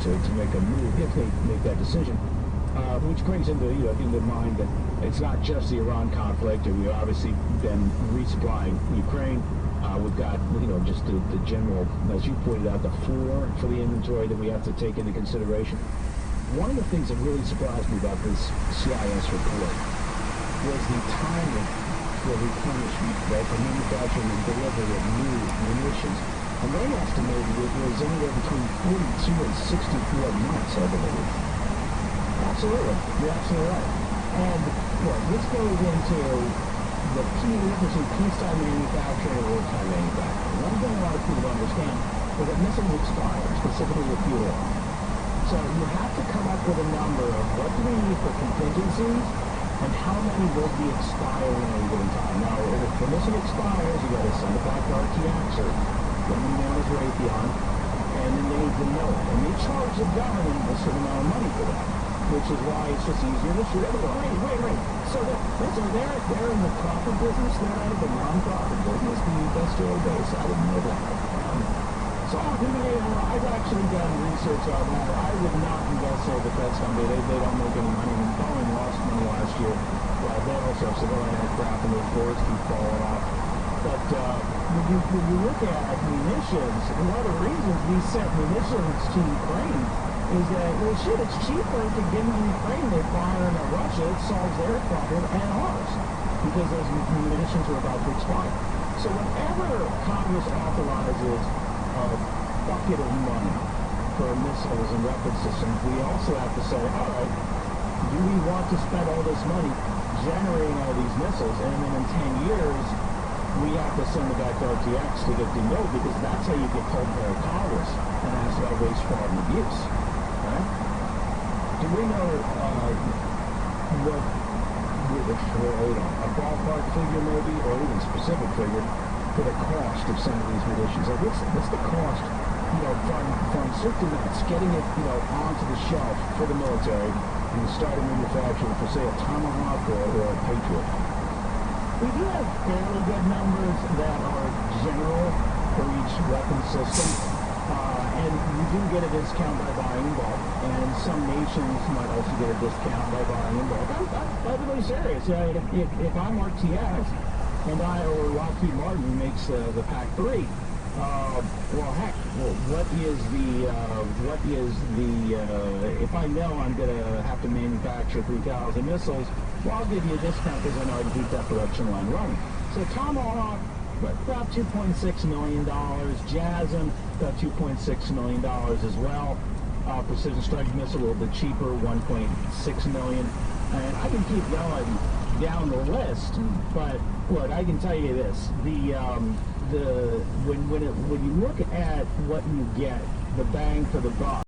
to make a move if they make that decision. Which brings into mind that it's not just the Iran conflict, and we've obviously been resupplying Ukraine. We've got, just the general, as you pointed out, the floor for the inventory that we have to take into consideration. One of the things that really surprised me about this CIS report was the timing for replenishment, right, for manufacturing and delivery of new munitions. And they estimated it was anywhere between 42 and 64 months, I believe. Absolutely. You're absolutely right. And this goes into the difference in peacetime manufacturing and wartime manufacturing. One thing a lot of people don't understand is that missiles expire, specifically with fuel. So you have to come up with a number of what do we need for contingencies and how many will be expiring at any given time. Now, if the missile expires, you got to send it back to RTX or what we know as Raytheon, and then they need to know it. And they charge the government a certain amount of money for that, which is why it's just easier to shoot everyone. Wait. So they're in the profit business, they're out of the non-profit business, the industrial base. I didn't know that. So I've actually done research on that. I would not invest in a defense company. They don't make any money. Boeing lost money last year. They also have civilian aircraft and those boards keep falling off. But when you look at munitions, one of the reasons we sent munitions to Ukraine is that, well, shit, it's cheaper to give them Ukraine. They fire into Russia. It solves their problem and ours because those munitions are about to expire. So whenever Congress authorizes a bucket of money for missiles and weapon systems, we also have to say, all right, do we want to spend all this money generating all these missiles, and then in 10 years, we have to send it back to RTX to get the note, because that's how you get told by Congress and ask about waste, fraud, and abuse, right? Do we know a ballpark figure maybe, or even specific figure, for the cost of some of these munitions? Like what's the cost, from certain nuts, getting it, onto the shelf for the military and starting manufacturing for, say, a Tomahawk or a Patriot? We do have fairly good numbers that are general for each weapon system, and you do get a discount by buying in bulk, and some nations might also get a discount by buying in bulk. I'm really serious. If I'm RTX, and or Lockheed Martin makes the PAC-3. What is the if I know I'm going to have to manufacture 3,000 missiles, well, I'll give you a discount because I know I can keep that production line running. So Tomahawk, about $2.6 million. JASSM, about $2.6 million as well. Precision strike missile, a little bit cheaper, $1.6 million. And I can keep going down the list, but look, I can tell you this: when you look at what you get, the bang for the buck.